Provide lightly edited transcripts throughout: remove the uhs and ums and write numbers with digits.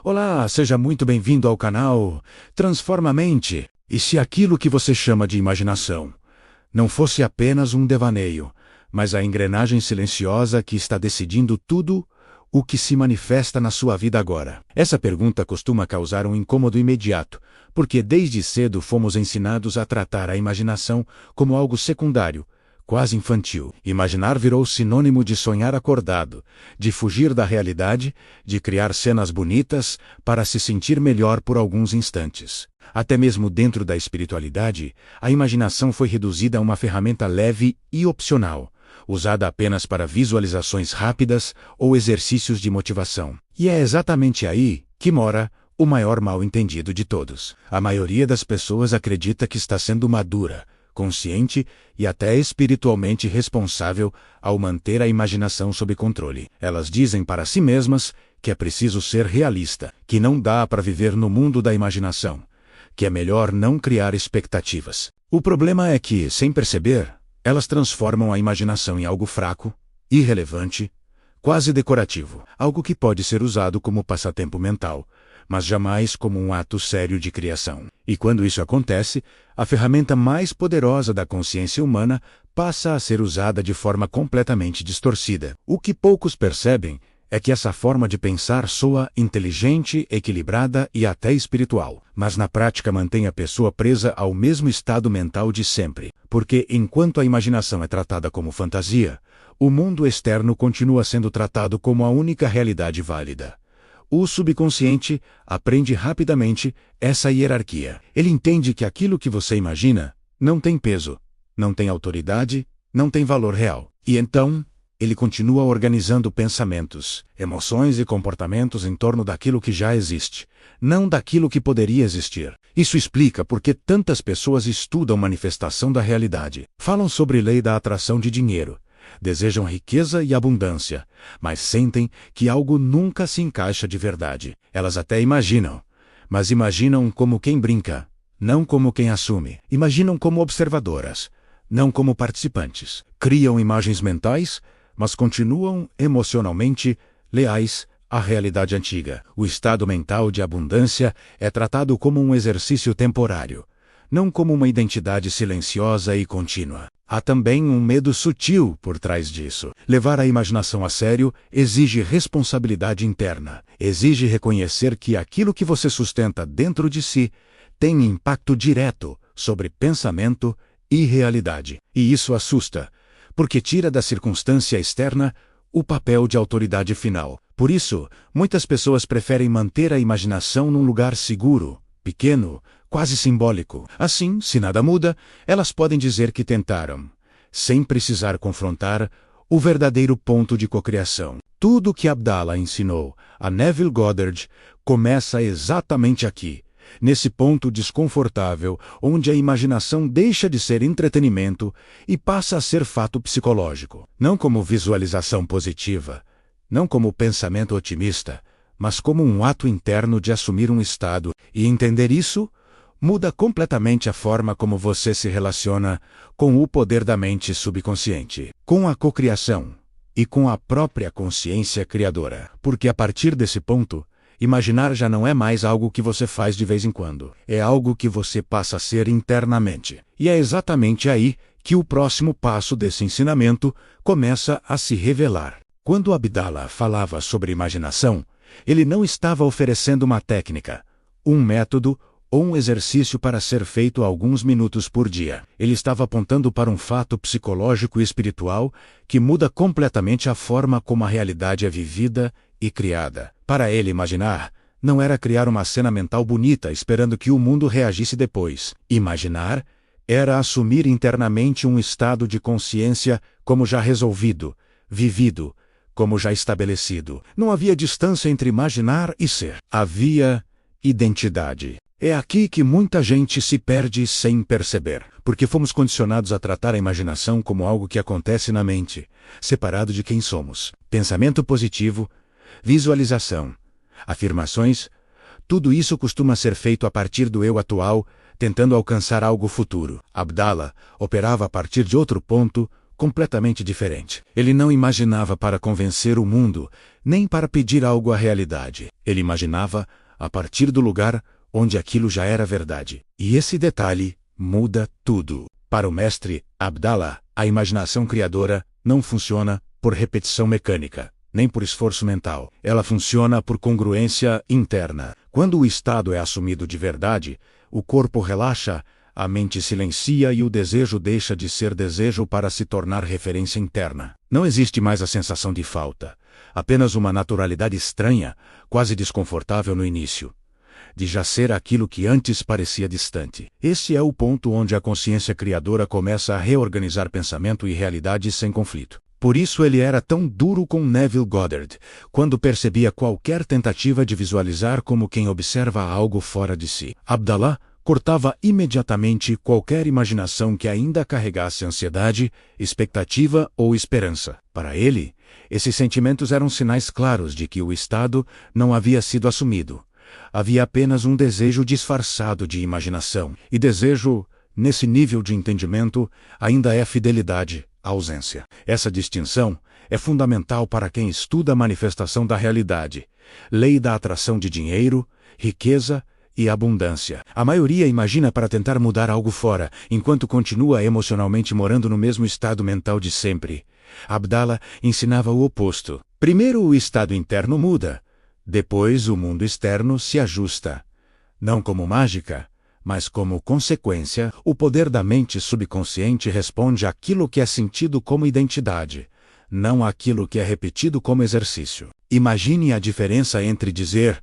Olá, seja muito bem-vindo ao canal Transforma a Mente. E se aquilo que você chama de imaginação não fosse apenas um devaneio, mas a engrenagem silenciosa que está decidindo tudo o que se manifesta na sua vida agora? Essa pergunta costuma causar um incômodo imediato, porque desde cedo fomos ensinados a tratar a imaginação como algo secundário, quase infantil. Imaginar virou sinônimo de sonhar acordado, de fugir da realidade, de criar cenas bonitas para se sentir melhor por alguns instantes. Até mesmo dentro da espiritualidade, a imaginação foi reduzida a uma ferramenta leve e opcional, usada apenas para visualizações rápidas ou exercícios de motivação. E é exatamente aí que mora o maior mal-entendido de todos. A maioria das pessoas acredita que está sendo madura, consciente e até espiritualmente responsável ao manter a imaginação sob controle. Elas dizem para si mesmas que é preciso ser realista, que não dá para viver no mundo da imaginação, que é melhor não criar expectativas. O problema é que, sem perceber, elas transformam a imaginação em algo fraco, irrelevante, quase decorativo, algo que pode ser usado como passatempo mental, mas jamais como um ato sério de criação. E quando isso acontece, a ferramenta mais poderosa da consciência humana passa a ser usada de forma completamente distorcida. O que poucos percebem é que essa forma de pensar soa inteligente, equilibrada e até espiritual, mas na prática mantém a pessoa presa ao mesmo estado mental de sempre, porque enquanto a imaginação é tratada como fantasia, o mundo externo continua sendo tratado como a única realidade válida. O subconsciente aprende rapidamente essa hierarquia. Ele entende que aquilo que você imagina não tem peso, não tem autoridade, não tem valor real. E então, ele continua organizando pensamentos, emoções e comportamentos em torno daquilo que já existe, não daquilo que poderia existir. Isso explica por que tantas pessoas estudam manifestação da realidade, falam sobre lei da atração de dinheiro, desejam riqueza e abundância, mas sentem que algo nunca se encaixa de verdade. Elas até imaginam, mas imaginam como quem brinca, não como quem assume. Imaginam como observadoras, não como participantes. Criam imagens mentais, mas continuam emocionalmente leais à realidade antiga. O estado mental de abundância é tratado como um exercício temporário, não como uma identidade silenciosa e contínua. Há também um medo sutil por trás disso. Levar a imaginação a sério exige responsabilidade interna. Exige reconhecer que aquilo que você sustenta dentro de si tem impacto direto sobre pensamento e realidade. E isso assusta, porque tira da circunstância externa o papel de autoridade final. Por isso, muitas pessoas preferem manter a imaginação num lugar seguro, pequeno, quase simbólico. Assim, se nada muda, elas podem dizer que tentaram, sem precisar confrontar o verdadeiro ponto de cocriação. Tudo o que Abdala ensinou a Neville Goddard começa exatamente aqui, nesse ponto desconfortável onde a imaginação deixa de ser entretenimento e passa a ser fato psicológico. Não como visualização positiva, não como pensamento otimista, mas como um ato interno de assumir um estado. E entender isso muda completamente a forma como você se relaciona com o poder da mente subconsciente, com a cocriação e com a própria consciência criadora. Porque a partir desse ponto, imaginar já não é mais algo que você faz de vez em quando. É algo que você passa a ser internamente. E é exatamente aí que o próximo passo desse ensinamento começa a se revelar. Quando Abdala falava sobre imaginação, ele não estava oferecendo uma técnica, um método ou um exercício para ser feito alguns minutos por dia. Ele estava apontando para um fato psicológico e espiritual que muda completamente a forma como a realidade é vivida e criada. Para ele, imaginar não era criar uma cena mental bonita esperando que o mundo reagisse depois. Imaginar era assumir internamente um estado de consciência como já resolvido, vivido, como já estabelecido. Não havia distância entre imaginar e ser. Havia identidade. É aqui que muita gente se perde sem perceber, porque fomos condicionados a tratar a imaginação como algo que acontece na mente, separado de quem somos. Pensamento positivo, visualização, afirmações, tudo isso costuma ser feito a partir do eu atual, tentando alcançar algo futuro. Abdala operava a partir de outro ponto, completamente diferente. Ele não imaginava para convencer o mundo, nem para pedir algo à realidade. Ele imaginava a partir do lugar onde aquilo já era verdade. E esse detalhe muda tudo. Para o mestre Abdallah, a imaginação criadora não funciona por repetição mecânica, nem por esforço mental. Ela funciona por congruência interna. Quando o estado é assumido de verdade, o corpo relaxa, a mente silencia e o desejo deixa de ser desejo para se tornar referência interna. Não existe mais a sensação de falta, apenas uma naturalidade estranha, quase desconfortável no início, de já ser aquilo que antes parecia distante. Esse é o ponto onde a consciência criadora começa a reorganizar pensamento e realidade sem conflito. Por isso ele era tão duro com Neville Goddard, quando percebia qualquer tentativa de visualizar como quem observa algo fora de si. Abdallah cortava imediatamente qualquer imaginação que ainda carregasse ansiedade, expectativa ou esperança. Para ele, esses sentimentos eram sinais claros de que o estado não havia sido assumido. Havia apenas um desejo disfarçado de imaginação. E desejo, nesse nível de entendimento, ainda é fidelidade, a ausência. Essa distinção é fundamental para quem estuda a manifestação da realidade, lei da atração de dinheiro, riqueza e abundância. A maioria imagina para tentar mudar algo fora, enquanto continua emocionalmente morando no mesmo estado mental de sempre. Abdallah ensinava o oposto. Primeiro o estado interno muda, depois o mundo externo se ajusta. Não como mágica, mas como consequência, o poder da mente subconsciente responde àquilo que é sentido como identidade, não àquilo que é repetido como exercício. Imagine a diferença entre dizer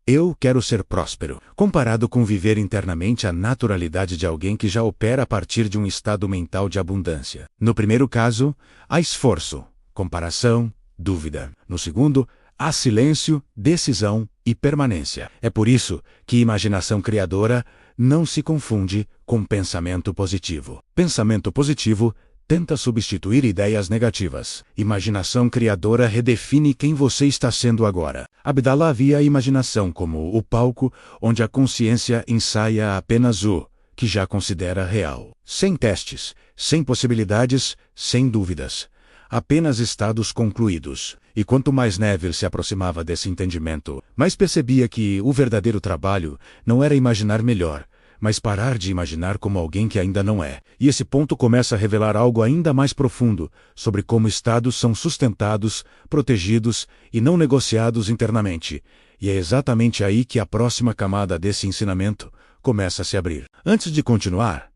"eu quero ser próspero", comparado com viver internamente a naturalidade de alguém que já opera a partir de um estado mental de abundância. No primeiro caso, há esforço, comparação, dúvida. No segundo, há silêncio, decisão e permanência. É por isso que imaginação criadora não se confunde com pensamento positivo. Pensamento positivo tenta substituir ideias negativas. Imaginação criadora redefine quem você está sendo agora. Abdallah via a imaginação como o palco onde a consciência ensaia apenas o que já considera real. Sem testes, sem possibilidades, sem dúvidas. Apenas estados concluídos. E quanto mais Neville se aproximava desse entendimento, mais percebia que o verdadeiro trabalho não era imaginar melhor, mas parar de imaginar como alguém que ainda não é. E esse ponto começa a revelar algo ainda mais profundo sobre como estados são sustentados, protegidos e não negociados internamente. E é exatamente aí que a próxima camada desse ensinamento começa a se abrir. Antes de continuar,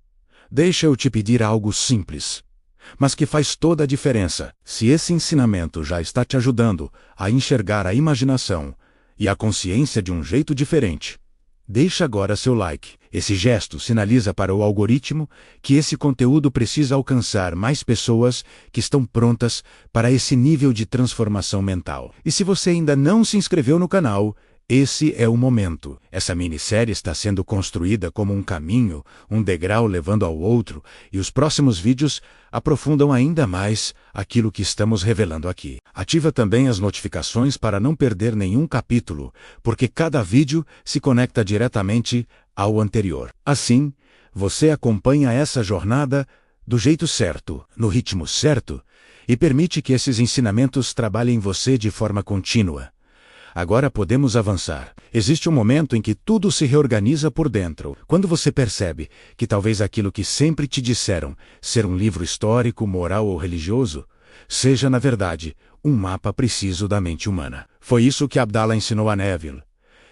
deixa eu te pedir algo simples, mas que faz toda a diferença. Se esse ensinamento já está te ajudando a enxergar a imaginação e a consciência de um jeito diferente, deixa agora seu like. Esse gesto sinaliza para o algoritmo que esse conteúdo precisa alcançar mais pessoas que estão prontas para esse nível de transformação mental. E se você ainda não se inscreveu no canal, esse é o momento. Essa minissérie está sendo construída como um caminho, um degrau levando ao outro, e os próximos vídeos aprofundam ainda mais aquilo que estamos revelando aqui. Ativa também as notificações para não perder nenhum capítulo, porque cada vídeo se conecta diretamente ao anterior. Assim, você acompanha essa jornada do jeito certo, no ritmo certo, e permite que esses ensinamentos trabalhem em você de forma contínua. Agora podemos avançar. Existe um momento em que tudo se reorganiza por dentro. Quando você percebe que talvez aquilo que sempre te disseram ser um livro histórico, moral ou religioso, seja, na verdade, um mapa preciso da mente humana. Foi isso que Abdallah ensinou a Neville.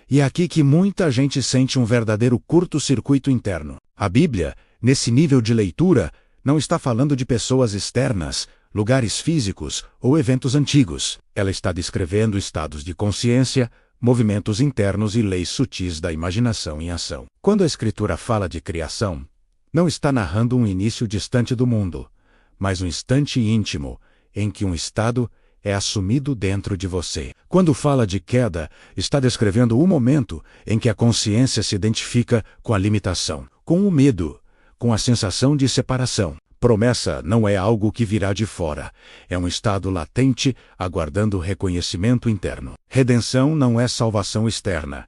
E é aqui que muita gente sente um verdadeiro curto-circuito interno. A Bíblia, nesse nível de leitura, não está falando de pessoas externas, lugares físicos ou eventos antigos. Ela está descrevendo estados de consciência, movimentos internos e leis sutis da imaginação em ação. Quando a Escritura fala de criação, não está narrando um início distante do mundo, mas um instante íntimo em que um estado é assumido dentro de você. Quando fala de queda, está descrevendo o momento em que a consciência se identifica com a limitação, com o medo, com a sensação de separação. Promessa não é algo que virá de fora, é um estado latente, aguardando reconhecimento interno. Redenção não é salvação externa,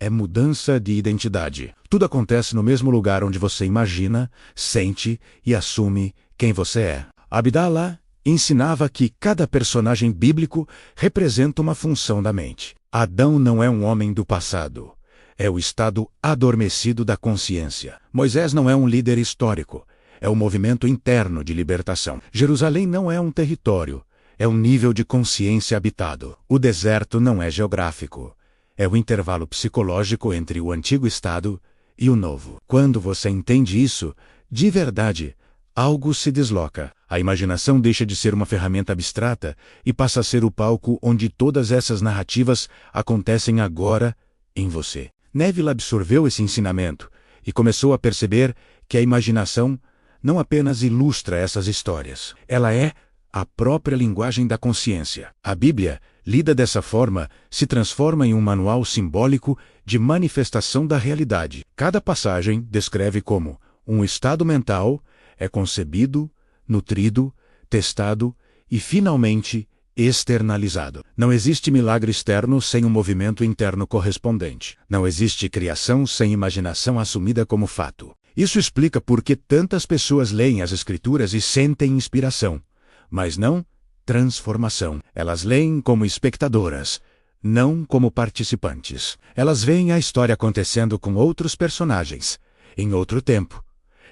é mudança de identidade. Tudo acontece no mesmo lugar onde você imagina, sente e assume quem você é. Abdallah ensinava que cada personagem bíblico representa uma função da mente. Adão não é um homem do passado. É o estado adormecido da consciência. Moisés não é um líder histórico. É o movimento interno de libertação. Jerusalém não é um território. É um nível de consciência habitado. O deserto não é geográfico. É o intervalo psicológico entre o antigo estado e o novo. Quando você entende isso, de verdade, algo se desloca. A imaginação deixa de ser uma ferramenta abstrata e passa a ser o palco onde todas essas narrativas acontecem agora em você. Neville absorveu esse ensinamento e começou a perceber que a imaginação não apenas ilustra essas histórias. Ela é a própria linguagem da consciência. A Bíblia, lida dessa forma, se transforma em um manual simbólico de manifestação da realidade. Cada passagem descreve como um estado mental é concebido, nutrido, testado e, finalmente, externalizado. Não existe milagre externo sem um movimento interno correspondente. Não existe criação sem imaginação assumida como fato. Isso explica por que tantas pessoas leem as Escrituras e sentem inspiração, mas não transformação. Elas leem como espectadoras, não como participantes. Elas veem a história acontecendo com outros personagens, em outro tempo,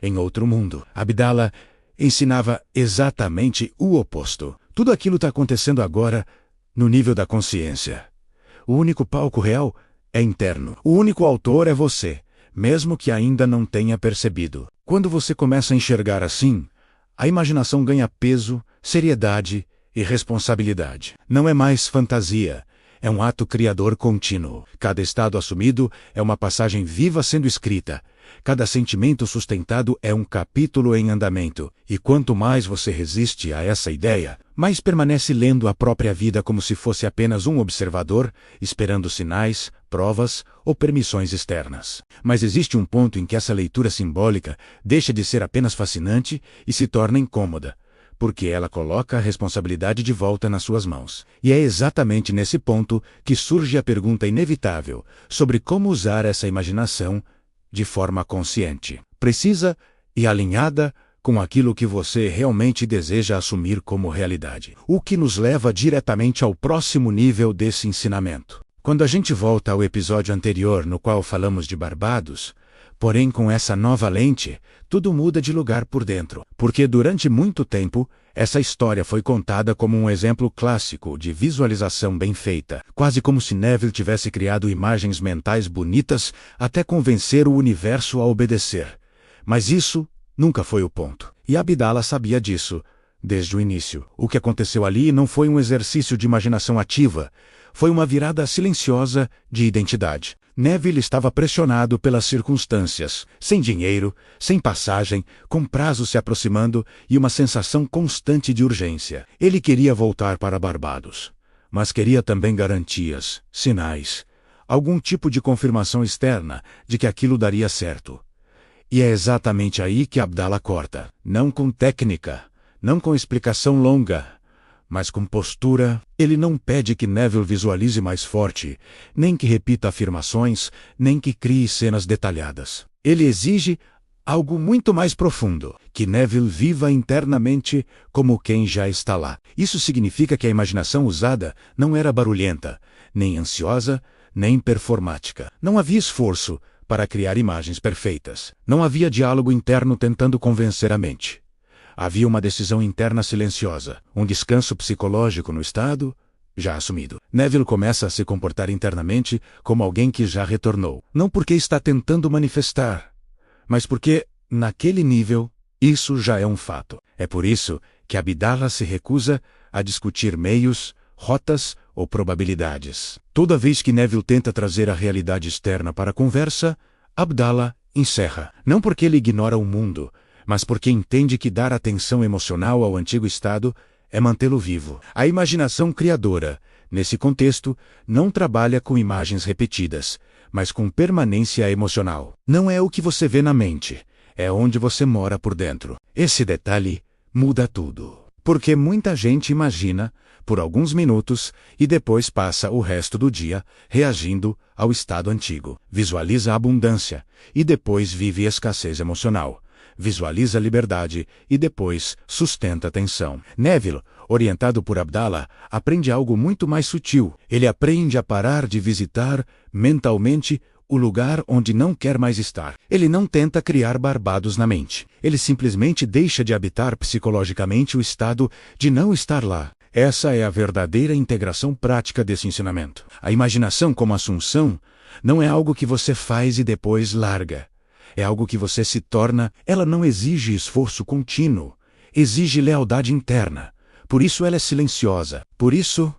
em outro mundo. Abdallah ensinava exatamente o oposto. Tudo aquilo está acontecendo agora no nível da consciência. O único palco real é interno. O único autor é você, mesmo que ainda não tenha percebido. Quando você começa a enxergar assim, a imaginação ganha peso, seriedade e responsabilidade. Não é mais fantasia, é um ato criador contínuo. Cada estado assumido é uma passagem viva sendo escrita. Cada sentimento sustentado é um capítulo em andamento. E quanto mais você resiste a essa ideia, mais permanece lendo a própria vida como se fosse apenas um observador, esperando sinais, provas ou permissões externas. Mas existe um ponto em que essa leitura simbólica deixa de ser apenas fascinante e se torna incômoda, porque ela coloca a responsabilidade de volta nas suas mãos. E é exatamente nesse ponto que surge a pergunta inevitável sobre como usar essa imaginação de forma consciente, precisa e alinhada com aquilo que você realmente deseja assumir como realidade. O que nos leva diretamente ao próximo nível desse ensinamento. Quando a gente volta ao episódio anterior no qual falamos de Barbados, porém com essa nova lente, tudo muda de lugar por dentro. Porque durante muito tempo, essa história foi contada como um exemplo clássico de visualização bem feita, quase como se Neville tivesse criado imagens mentais bonitas até convencer o universo a obedecer. Mas isso nunca foi o ponto. E Abdallah sabia disso desde o início. O que aconteceu ali não foi um exercício de imaginação ativa, foi uma virada silenciosa de identidade. Neville estava pressionado pelas circunstâncias, sem dinheiro, sem passagem, com prazo se aproximando e uma sensação constante de urgência. Ele queria voltar para Barbados, mas queria também garantias, sinais, algum tipo de confirmação externa de que aquilo daria certo. E é exatamente aí que Abdallah corta. Não com técnica, não com explicação longa, mas com postura. Ele não pede que Neville visualize mais forte, nem que repita afirmações, nem que crie cenas detalhadas. Ele exige algo muito mais profundo, que Neville viva internamente como quem já está lá. Isso significa que a imaginação usada não era barulhenta, nem ansiosa, nem performática. Não havia esforço para criar imagens perfeitas. Não havia diálogo interno tentando convencer a mente. Havia uma decisão interna silenciosa, um descanso psicológico no estado já assumido. Neville começa a se comportar internamente como alguém que já retornou. Não porque está tentando manifestar, mas porque, naquele nível, isso já é um fato. É por isso que Abdallah se recusa a discutir meios, rotas ou probabilidades. Toda vez que Neville tenta trazer a realidade externa para a conversa, Abdallah encerra. Não porque ele ignora o mundo, mas porque entende que dar atenção emocional ao antigo estado é mantê-lo vivo. A imaginação criadora, nesse contexto, não trabalha com imagens repetidas, mas com permanência emocional. Não é o que você vê na mente, é onde você mora por dentro. Esse detalhe muda tudo. Porque muita gente imagina por alguns minutos e depois passa o resto do dia reagindo ao estado antigo. Visualiza a abundância e depois vive escassez emocional. visualiza liberdade e depois sustenta tensão. Neville, orientado por Abdallah, aprende algo muito mais sutil. Ele aprende a parar de visitar mentalmente o lugar onde não quer mais estar. Ele não tenta criar Barbados na mente. Ele simplesmente deixa de habitar psicologicamente o estado de não estar lá. Essa é a verdadeira integração prática desse ensinamento. A imaginação como assunção não é algo que você faz e depois larga. É algo que você se torna. Ela não exige esforço contínuo. Exige lealdade interna. Por isso ela é silenciosa. Por isso,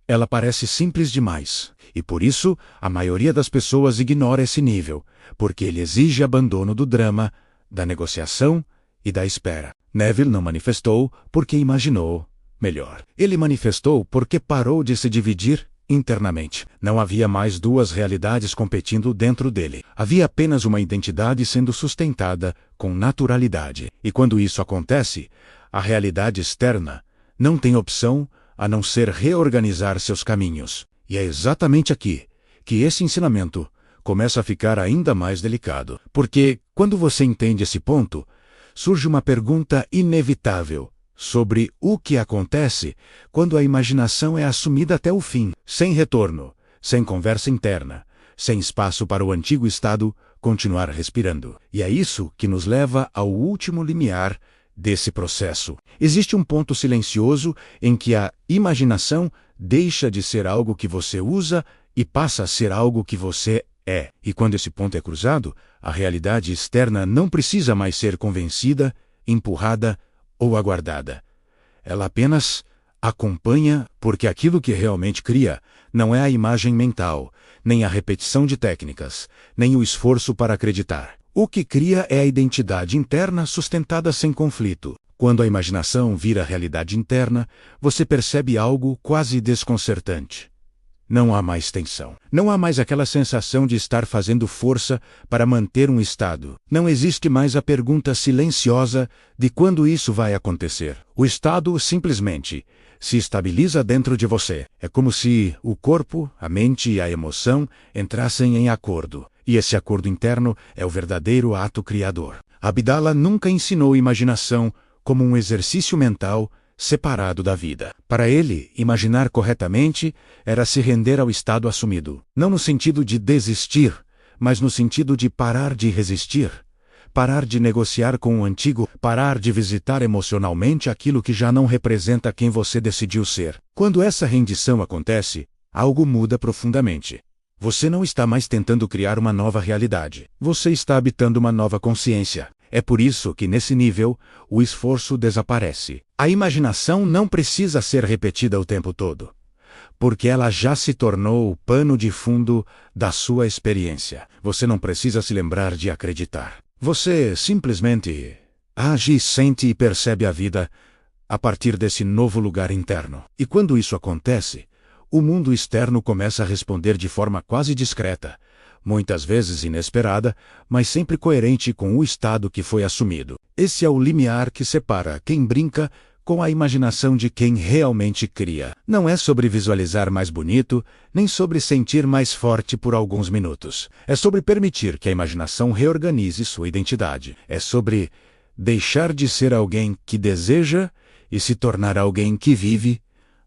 ela parece simples demais. E por isso, a maioria das pessoas ignora esse nível, porque ele exige abandono do drama, da negociação e da espera. Neville não manifestou porque imaginou melhor. Ele manifestou porque parou de se dividir internamente. Não havia mais duas realidades competindo dentro dele. Havia apenas uma identidade sendo sustentada com naturalidade. E quando isso acontece, a realidade externa não tem opção a não ser reorganizar seus caminhos. E é exatamente aqui que esse ensinamento começa a ficar ainda mais delicado. Porque, quando você entende esse ponto, surge uma pergunta inevitável sobre o que acontece quando a imaginação é assumida até o fim, sem retorno, sem conversa interna, sem espaço para o antigo estado continuar respirando. E é isso que nos leva ao último limiar desse processo. Existe um ponto silencioso em que a imaginação deixa de ser algo que você usa e passa a ser algo que você é. E quando esse ponto é cruzado, a realidade externa não precisa mais ser convencida, empurrada ou aguardada. Ela apenas acompanha, porque aquilo que realmente cria não é a imagem mental, nem a repetição de técnicas, nem o esforço para acreditar. O que cria é a identidade interna sustentada sem conflito. Quando a imaginação vira realidade interna, você percebe algo quase desconcertante. Não há mais tensão. Não há mais aquela sensação de estar fazendo força para manter um estado. Não existe mais a pergunta silenciosa de quando isso vai acontecer. O estado simplesmente se estabiliza dentro de você. É como se o corpo, a mente e a emoção entrassem em acordo. E esse acordo interno é o verdadeiro ato criador. Abdallah nunca ensinou imaginação como um exercício mental separado da vida. Para ele, imaginar corretamente era se render ao estado assumido. Não no sentido de desistir, mas no sentido de parar de resistir. Parar de negociar com o antigo, parar de visitar emocionalmente aquilo que já não representa quem você decidiu ser. Quando essa rendição acontece, algo muda profundamente. Você não está mais tentando criar uma nova realidade. Você está habitando uma nova consciência. É por isso que, nesse nível, o esforço desaparece. A imaginação não precisa ser repetida o tempo todo, porque ela já se tornou o pano de fundo da sua experiência. Você não precisa se lembrar de acreditar. Você simplesmente age, sente e percebe a vida a partir desse novo lugar interno. E quando isso acontece, o mundo externo começa a responder de forma quase discreta, muitas vezes inesperada, mas sempre coerente com o estado que foi assumido. Esse é o limiar que separa quem brinca com a imaginação de quem realmente cria. Não é sobre visualizar mais bonito, nem sobre sentir mais forte por alguns minutos. É sobre permitir que a imaginação reorganize sua identidade. É sobre deixar de ser alguém que deseja e se tornar alguém que vive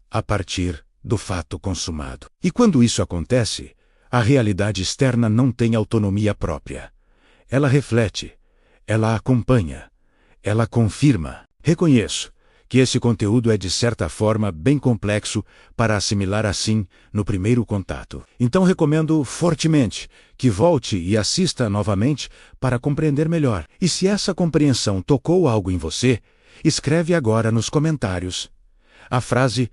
a partir do fato consumado. E quando isso acontece, a realidade externa não tem autonomia própria. Ela reflete, ela acompanha, ela confirma. Reconheço que esse conteúdo é de certa forma bem complexo para assimilar assim no primeiro contato. Então recomendo fortemente que volte e assista novamente para compreender melhor. E se essa compreensão tocou algo em você, escreve agora nos comentários a frase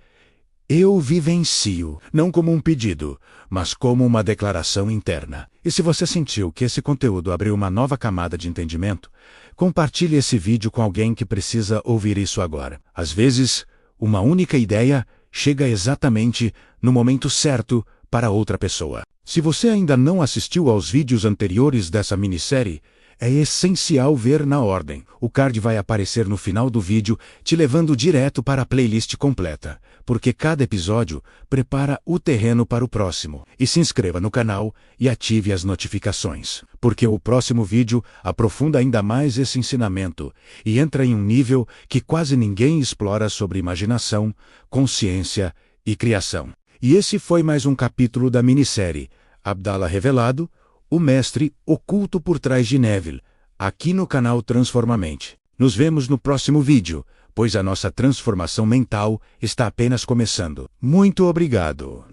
"Eu vivencio", não como um pedido, mas como uma declaração interna. E se você sentiu que esse conteúdo abriu uma nova camada de entendimento, compartilhe esse vídeo com alguém que precisa ouvir isso agora. Às vezes, uma única ideia chega exatamente no momento certo para outra pessoa. Se você ainda não assistiu aos vídeos anteriores dessa minissérie, É essencial ver na ordem. O card vai aparecer no final do vídeo, te levando direto para a playlist completa, porque cada episódio prepara o terreno para o próximo. E se inscreva no canal e ative as notificações, porque o próximo vídeo aprofunda ainda mais esse ensinamento e entra em um nível que quase ninguém explora sobre imaginação, consciência e criação. E esse foi mais um capítulo da minissérie Abdala Revelado, o mestre oculto por trás de Neville, aqui no canal Transformamente. Nos vemos no próximo vídeo, pois a nossa transformação mental está apenas começando. Muito obrigado!